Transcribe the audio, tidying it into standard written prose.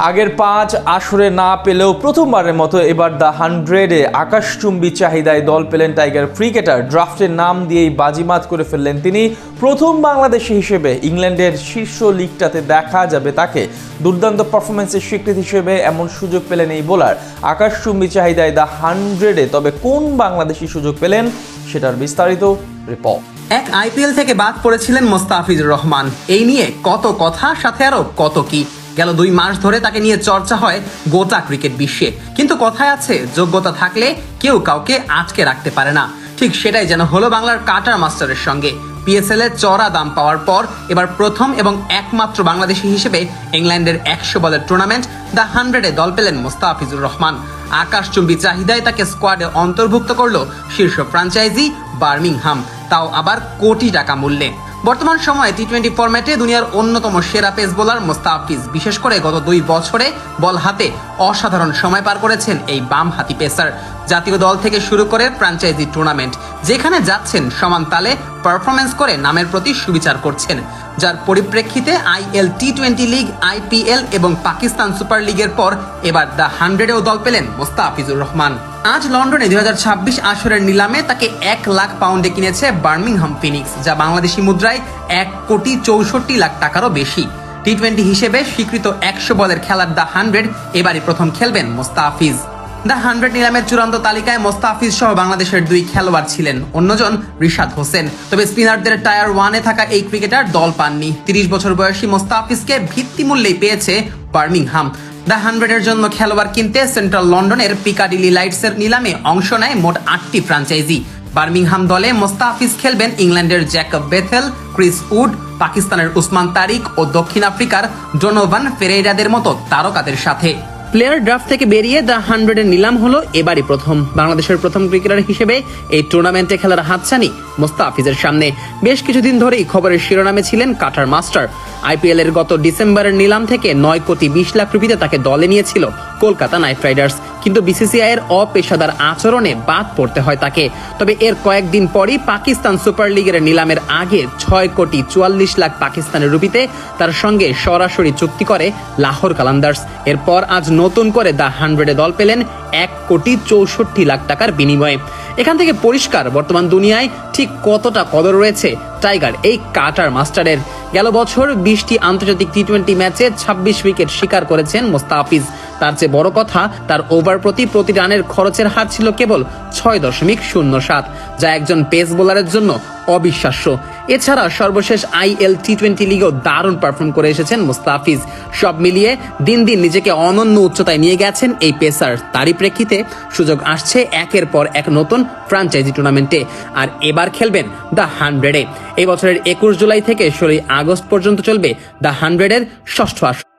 আগের 5 আসরে না পেলেও প্রথমবারের মতো এবার দ্য 100-এ আকাশচুম্বী চাহিদায় দল পেলেন টাইগার ক্রিকেটার। ড্রাফটের নাম দিয়েই বাজিমাত করে ফেললেন তিনি। প্রথম বাংলাদেশি হিসেবে ইংল্যান্ডের শীর্ষ লিগটাতে দেখা যাবে তাকে। দুর্দান্ত পারফরমেন্সের স্বীকৃতি হিসেবে এমন সুযোগ পেলেন এই বোলার। আকাশচুম্বী চাহিদায় দ্য 100-এ তবে কোন বাংলাদেশি সুযোগ পেলেন সেটার বিস্তারিত রিপোর্ট। এক আইপিএল থেকে বাদ পড়েছিলেন মোস্তাফিজুর রহমান। এই নিয়ে কত কথা, সাথে আরো কত কি। গেল 2 মাস ধরে তাকে নিয়ে চর্চা হয় গোটা ক্রিকেট বিশ্বে। কিন্তু কথায় আছে, যোগ্যতা থাকলে কেউ কাউকে আটকে রাখতে পারে না। ঠিক সেটাই যেন হলো বাংলার কাটার মাস্টারের সঙ্গে। পিএসএল এ চড়া দাম পাওয়ার পর এবার প্রথম এবং একমাত্র বাংলাদেশি হিসেবে ইংল্যান্ডের 100 বলের টুর্নামেন্ট দ্য 100-এ দল পেলেন মোস্তাফিজুর রহমান। আকাশচুম্বী চাহিদায় তাকে স্কোয়াডে অন্তর্ভুক্ত করলো শীর্ষ ফ্র্যাঞ্চাইজি বার্মিংহাম, তাও আবার কোটি টাকা মূল্যে। বর্তমান সময়ে টি-20 ফরম্যাটে দুনিয়ার অন্যতম সেরা পেস বোলার মোস্তাফিজ। বিশেষ করে গত 2 বছরে বল হাতে অসাধারণ সময় পার করেছেন এই বাম হাতি পেসার। জাতীয় দল থেকে শুরু করে ফ্র্যাঞ্চাইজি টুর্নামেন্ট যেখানে যাচ্ছেন, সমান তালে পারফরমেন্স করে নামের প্রতি সুবিচার করছেন। যার পরিপ্রেক্ষিতে আইএল টি-20 লিগ, আইপিএল এবং পাকিস্তান সুপার লিগের পর এবার দ্য 100-এও দল পেলেন মোস্তাফিজুর রহমান। আজ লন্ডনে 2026 আসরের নিলামে তাকে 1 লাখ পাউন্ডে কিনেছে বার্মিংহাম ফিনিক্স, যা বাংলাদেশি মুদ্রায় 1,64,00,000 টাকারও বেশি। টি-20 হিসেবে স্বীকৃত 100 বলের খেলার দ্য 100 এবারই প্রথম খেলবেন মোস্তাফিজ। দ্য 100 নিলামের চূড়ান্ত তালিকায় মোস্তাফিজ সহ বাংলাদেশের 2 খেলোয়াড় ছিলেন, অন্যজন রিশাদ হোসেন। তবে স্পিনারদের টায়ার 1-এ থাকা এই ক্রিকেটার দল পাননি। 30 বছর বয়সী মোস্তাফিজকে ভিত্তিমূল্যেই পেয়েছে বার্মিংহাম। দ্য 100-এর জন্য খেলোয়াড় কিনতে সেন্ট্রাল লন্ডনের পিকাডিলি লাইটসের নিলামে অংশ নেয় মোট 8টি ফ্র্যাঞ্চাইজি। বার্মিংহাম দলে মোস্তাফিজ খেলবেন ইংল্যান্ডের জ্যাকব বেথেল, ক্রিস উড, পাকিস্তানের উসমান তারিক ও দক্ষিণ আফ্রিকার ডোনোভান ফেরেইরাদের মতো তারকাদের সাথে। প্লেয়ার ড্রাফট থেকে বেরিয়ে দ্য 100-এর নিলাম হলো এবারই প্রথম। বাংলাদেশের প্রথম ক্রিকেটার হিসেবে এই টুর্নামেন্টে খেলার হাতছানি মোস্তাফিজের সামনে। বেশ কিছুদিন ধরেই খবরের শিরোনামে ছিলেন কাটার মাস্টার। আইপিএল এর গত ডিসেম্বরের নিলাম থেকে 9,20,00,000 রুপিতে তাকে দলে নিয়েছিল কলকাতা নাইট রাইডার্স, কিন্তু বিসিসিআই এর অপেশাদার আচরণে বাদ পড়তে হয় তাকে। তবে এর কয়েকদিন পরই পাকিস্তান সুপার লিগের নিলামের আগে 6,44,00,000 পাকিস্তানের রুপিতে তার সঙ্গে সরাসরি চুক্তি করে লাহোর কালান্দার্স। এরপর আজ নতুন করে দ্য 100-এ দল পেলেন 1,64,00,000 টাকার বিনিময়ে। এখান থেকে পরিষ্কার বর্তমান দুনিয়ায় ঠিক কতটা কদর রয়েছে টাইগার এই কাটার মাস্টারের। গেল বছর 20টি আন্তর্জাতিক টি-20 ম্যাচে 26 উইকেট শিকার করেছেন মোস্তাফিজ। তার চেয়ে বড় কথা, তার ওভার প্রতি রানের খরচের হার ছিল কেবল 6.07, যা একজন পেস বোলারের জন্য অবিশ্বাস্য। এছাড়া সর্বশেষ আইএল টি-20 লিগেও দারুণ পারফর্ম করে এসেছেন মোস্তাফিজ। সব মিলিয়ে দিন দিন নিজেকে অনন্য উচ্চতায় নিয়ে গেছেন এই পেসার। তারই প্রেক্ষিতে সুযোগ আসছে একের পর এক নতুন ফ্র্যাঞ্চাইজি টুর্নামেন্টে, আর এবার খেলবেন দ্য 100-এ। এই বছরের 21 জুলাই থেকে 16 আগস্ট পর্যন্ত চলবে দ্য 100-এর 6ষ্ঠ আসর।